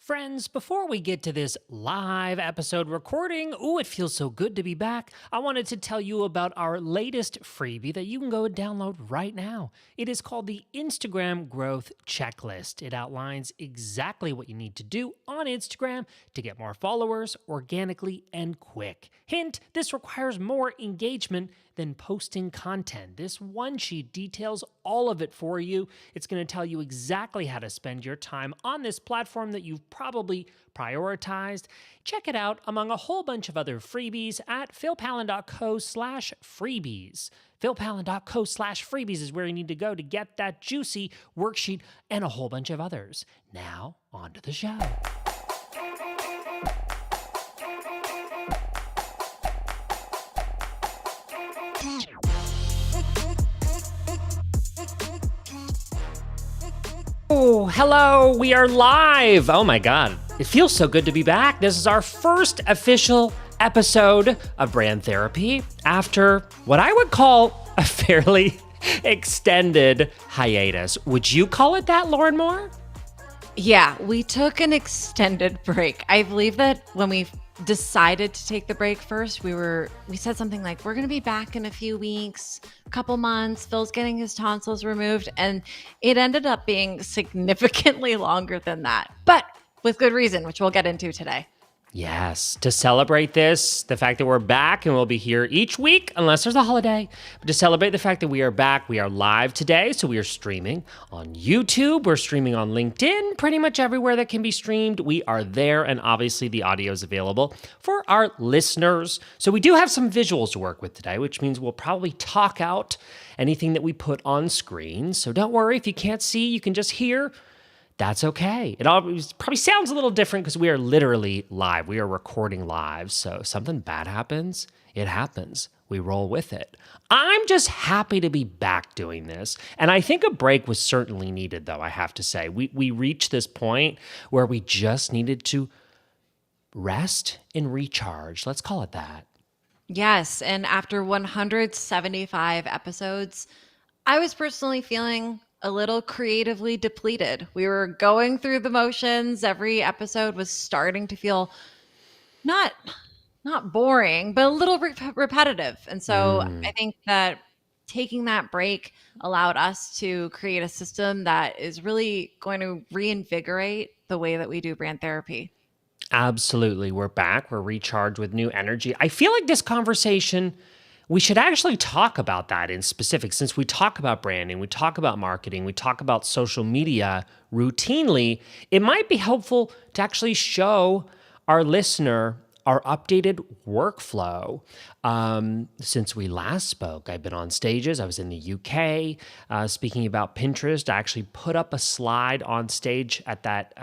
Friends, before we get to this live episode recording, it feels so good to be back. I wanted to tell you about our latest freebie that you can go and download right now. It is called the Instagram Growth Checklist. It outlines exactly what you need to do on Instagram to get more followers organically and quick. Hint, this requires more engagement than posting content. This one sheet details all of it for you. It's going to tell you exactly how to spend your time on this platform that you've probably prioritized. Check it out among a whole bunch of other freebies at philpallen.co/freebies. philpallen.co/freebies is where you need to go to get that juicy worksheet and a whole bunch of others. Now, on to the show. Oh, hello, we are live. Oh my God, it feels so good to be back. This is our first official episode of Brand Therapy after what I would call a fairly extended hiatus. Would you call it that, Lauren Moore? Yeah, we took an extended break. I believe that when we decided to take the break first, we said something like, we're going to be back in a few weeks, a couple months. Phil's getting his tonsils removed. And it ended up being significantly longer than that, but with good reason, which we'll get into today. Yes, to celebrate this, the fact that we're back and we'll be here each week, unless there's a holiday, but to celebrate the fact that we are back, we are live today, so we are streaming on YouTube, we're streaming on LinkedIn, pretty much everywhere that can be streamed, we are there, and obviously the audio is available for our listeners. So we do have some visuals to work with today, which means we'll probably talk out anything that we put on screen, so don't worry, if you can't see, you can just hear. That's okay. It always probably sounds a little different because we are literally live. We are recording live. So if something bad happens, it happens. We roll with it. I'm just happy to be back doing this. And I think a break was certainly needed, though, I have to say. We reached this point where we just needed to rest and recharge. Let's call it that. Yes. And after 175 episodes, I was personally feeling a little creatively depleted. We were going through the motions. Every episode was starting to feel not boring, but a little repetitive. And so I think that taking that break allowed us to create a system that is really going to reinvigorate the way that we do brand therapy. Absolutely. We're back. We're recharged with new energy. I feel like this conversation, we should actually talk about that in specific, since we talk about branding, we talk about marketing, we talk about social media routinely. It might be helpful to actually show our listener our updated workflow. Since we last spoke, I've been on stages. I was in the UK speaking about Pinterest. I actually put up a slide on stage at that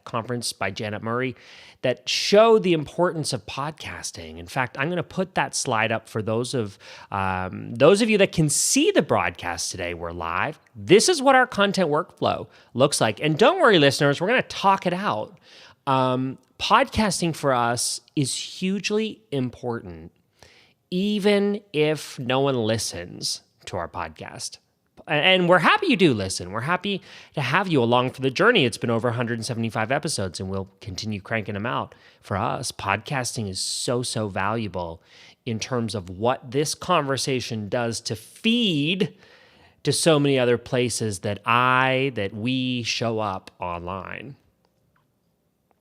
conference by Janet Murray that showed the importance of podcasting. In fact, I'm going to put that slide up for those of you that can see the broadcast today. We're live. This is what our content workflow looks like. And don't worry, listeners, we're going to talk it out. Podcasting for us is hugely important, even if no one listens to our podcast. And we're happy you do listen. We're happy to have you along for the journey. It's been over 175 episodes, and we'll continue cranking them out. For us, podcasting is so valuable in terms of what this conversation does to feed to so many other places that we show up online.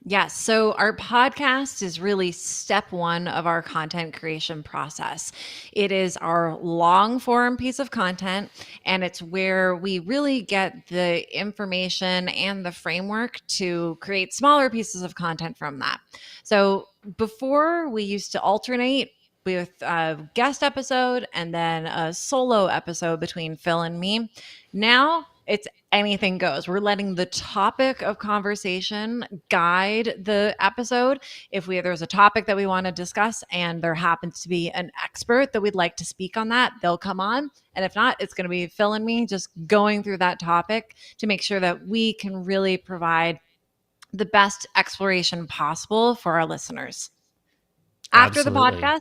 Yes. So our podcast is really step one of our content creation process. It is our long form piece of content, and it's where we really get the information and the framework to create smaller pieces of content from that. So before, we used to alternate with a guest episode and then a solo episode between Phil and me. Now it's anything goes. We're letting the topic of conversation guide the episode. If there's a topic that we want to discuss and there happens to be an expert that we'd like to speak on that, they'll come on. And if not, it's going to be Phil and me just going through that topic to make sure that we can really provide the best exploration possible for our listeners. After Absolutely. the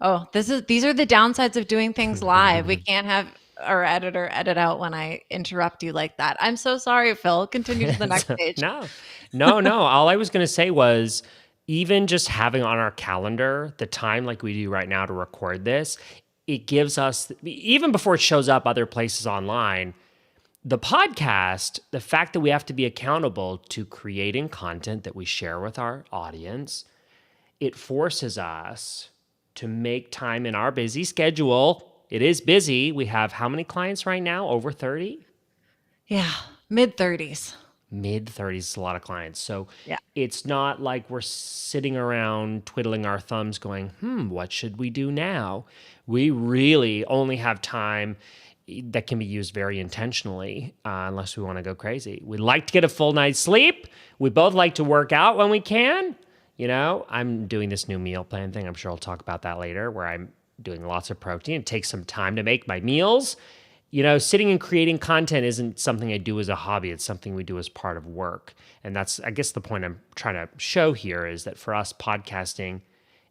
podcast, these are the downsides of doing things live. We can't have our editor edit out when I interrupt you like that. I'm so sorry, Phil. Continue to the next page. No. All I was going to say was even just having on our calendar the time like we do right now to record this, it gives us, even before it shows up other places online, the podcast, the fact that we have to be accountable to creating content that we share with our audience, it forces us to make time in our busy schedule. It is busy. We have how many clients right now? Over 30? Yeah, mid 30s. Mid 30s is a lot of clients. So Yeah. it's not like we're sitting around twiddling our thumbs going, what should we do now? We really only have time that can be used very intentionally, unless we want to go crazy. We like to get a full night's sleep. We both like to work out when we can. You know, I'm doing this new meal plan thing. I'm sure I'll talk about that later, where I'm doing lots of protein. It takes some time to make my meals. You know, sitting and creating content isn't something I do as a hobby. It's something we do as part of work. And that's, I guess, the point I'm trying to show here is that for us, podcasting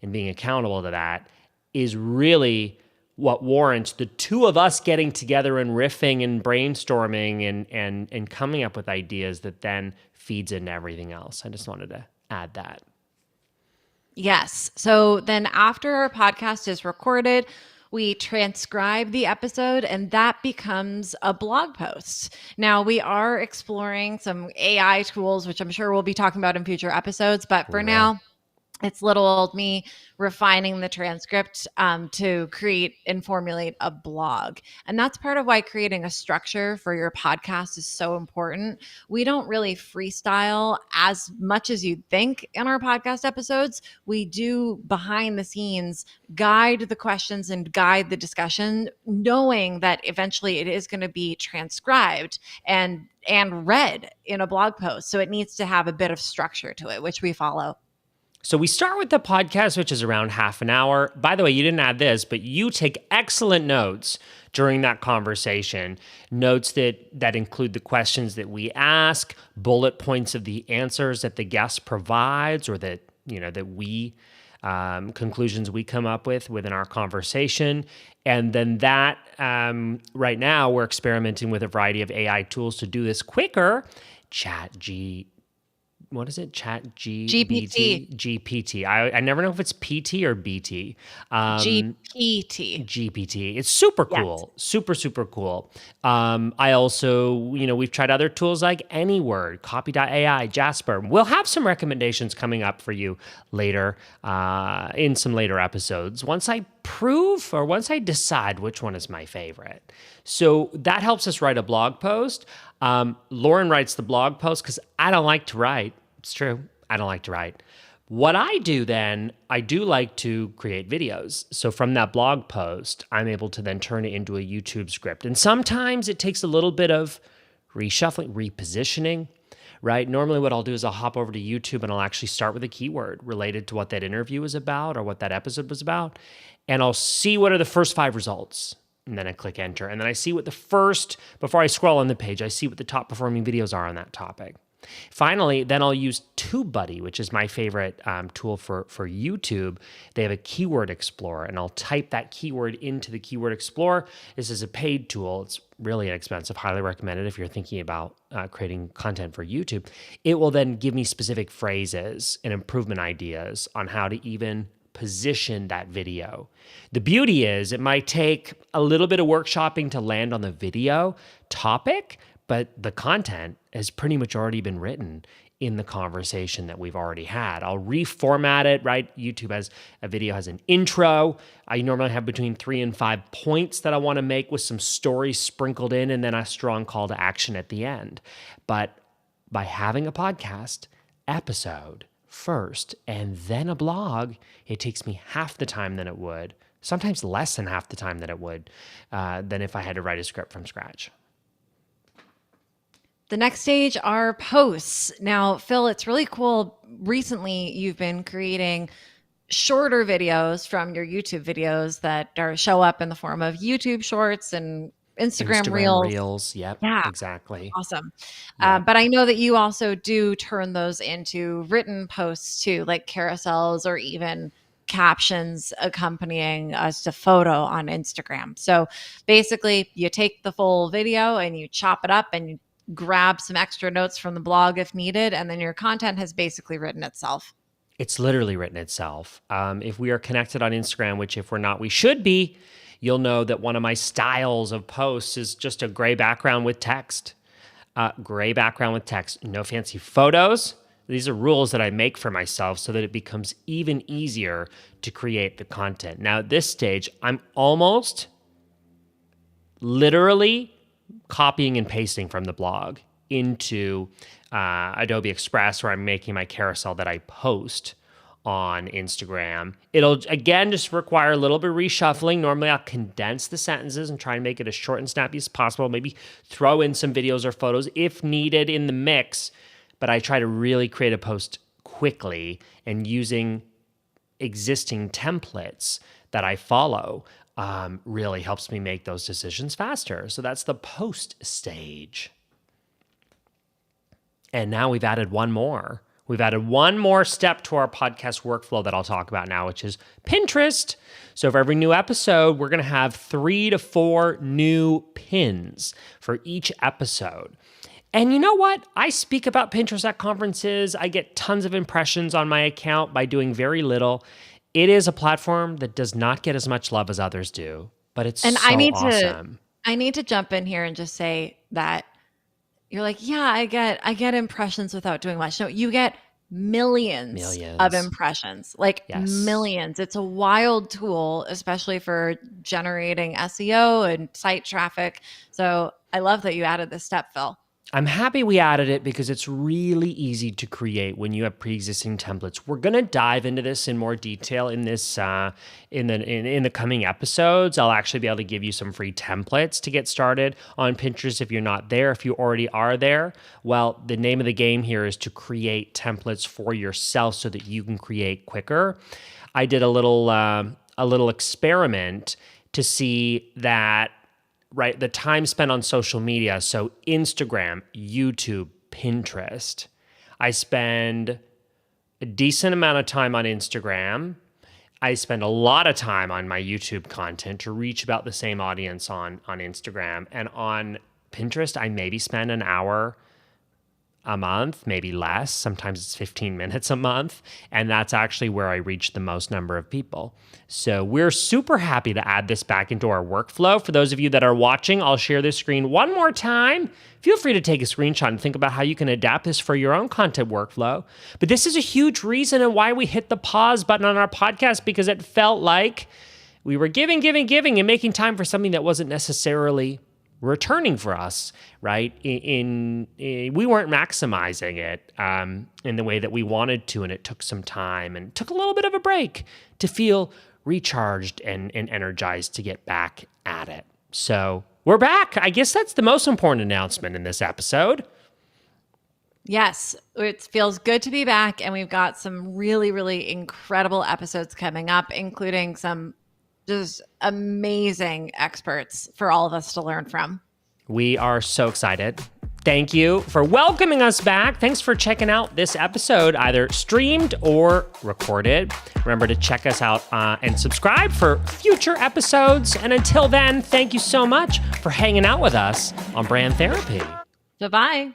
and being accountable to that is really what warrants the two of us getting together and riffing and brainstorming and coming up with ideas that then feeds into everything else. I just wanted to add that. Yes. So then after our podcast is recorded, we transcribe the episode and that becomes a blog post. Now, we are exploring some AI tools, which I'm sure we'll be talking about in future episodes. But for now, it's little old me refining the transcript to create and formulate a blog. And that's part of why creating a structure for your podcast is so important. We don't really freestyle as much as you'd think in our podcast episodes. We do behind the scenes guide the questions and guide the discussion, knowing that eventually it is going to be transcribed and read in a blog post. So it needs to have a bit of structure to it, which we follow. So we start with the podcast, which is around half an hour. By the way, you didn't add this, but you take excellent notes during that conversation, notes that include the questions that we ask, bullet points of the answers that the guest provides, or that, that we, conclusions we come up with within our conversation. And then that, right now, we're experimenting with a variety of AI tools to do this quicker. What is it? GPT. I never know if it's PT or BT. GPT. It's super cool. Yes. Super cool. I also, we've tried other tools like AnyWord, Copy.ai, Jasper. We'll have some recommendations coming up for you later in some later episodes once I decide which one is my favorite. So that helps us write a blog post. Lauren writes the blog post because I don't like to write. It's true. I don't like to write. What I do then, I do like to create videos. So from that blog post, I'm able to then turn it into a YouTube script. And sometimes it takes a little bit of reshuffling, repositioning, right? Normally what I'll do is I'll hop over to YouTube and I'll actually start with a keyword related to what that interview was about or what that episode was about. And I'll see what are the first 5 results. And then I click enter. And then I see before I scroll on the page, I see what the top performing videos are on that topic. Finally, then I'll use TubeBuddy, which is my favorite tool for YouTube. They have a keyword explorer, and I'll type that keyword into the keyword explorer. This is a paid tool. It's really inexpensive. Highly recommended if you're thinking about creating content for YouTube. It will then give me specific phrases and improvement ideas on how to even position that video. The beauty is it might take a little bit of workshopping to land on the video topic, but the content has pretty much already been written in the conversation that we've already had. I'll reformat it, right? YouTube has a video has an intro. I normally have between 3 and 5 points that I want to make with some stories sprinkled in and then a strong call to action at the end. But by having a podcast episode first and then a blog, it takes me half the time than it would, sometimes less than half the time that it would, than if I had to write a script from scratch. The next stage are posts. Now, Phil, it's really cool. Recently, you've been creating shorter videos from your YouTube videos that show up in the form of YouTube shorts and Instagram Reels. Yep, yeah, exactly. Awesome. Yep. But I know that you also do turn those into written posts too, like carousels or even captions accompanying just a photo on Instagram. So basically, you take the full video and you chop it up and you grab some extra notes from the blog if needed, and then your content has basically written itself. It's literally written itself. If we are connected on Instagram, which if we're not, we should be, you'll know that one of my styles of posts is just a gray background with text. Gray background with text, no fancy photos. These are rules that I make for myself so that it becomes even easier to create the content. Now, at this stage, I'm almost literally copying and pasting from the blog into Adobe Express, where I'm making my carousel that I post on Instagram. It'll, again, just require a little bit of reshuffling. Normally, I'll condense the sentences and try and make it as short and snappy as possible. Maybe throw in some videos or photos if needed in the mix. But I try to really create a post quickly, and using existing templates that I follow really helps me make those decisions faster. So that's the post stage. And now we've added one more. We've added one more step to our podcast workflow that I'll talk about now, which is Pinterest. So for every new episode, we're going to have 3 to 4 new pins for each episode. And you know what? I speak about Pinterest at conferences. I get tons of impressions on my account by doing very little. It is a platform that does not get as much love as others do, but it's awesome. I need to jump in here and just say that you're like, yeah, I get impressions without doing much. No, you get millions of impressions, like millions. It's a wild tool, especially for generating SEO and site traffic. So I love that you added this step, Phil. I'm happy we added it because it's really easy to create when you have pre-existing templates. We're going to dive into this in more detail in this in the coming episodes. I'll actually be able to give you some free templates to get started on Pinterest if you're not there. If you already are there, well, the name of the game here is to create templates for yourself so that you can create quicker. I did a little experiment to see that, right, the time spent on social media, so Instagram, YouTube, Pinterest. I spend a decent amount of time on Instagram. I spend a lot of time on my YouTube content to reach about the same audience on Instagram. And on Pinterest, I maybe spend an hour a month, maybe less. Sometimes it's 15 minutes a month. And that's actually where I reach the most number of people. So we're super happy to add this back into our workflow. For those of you that are watching, I'll share this screen one more time. Feel free to take a screenshot and think about how you can adapt this for your own content workflow. But this is a huge reason and why we hit the pause button on our podcast, because it felt like we were giving, and making time for something that wasn't necessarily returning for us, right? We weren't maximizing it in the way that we wanted to, and it took some time and took a little bit of a break to feel recharged and energized to get back at it. So we're back. I guess that's the most important announcement in this episode. Yes, it feels good to be back, and we've got some really, really incredible episodes coming up, including some just amazing experts for all of us to learn from. We are so excited. Thank you for welcoming us back. Thanks for checking out this episode, either streamed or recorded. Remember to check us out and subscribe for future episodes. And until then, thank you so much for hanging out with us on Brand Therapy. Bye-bye.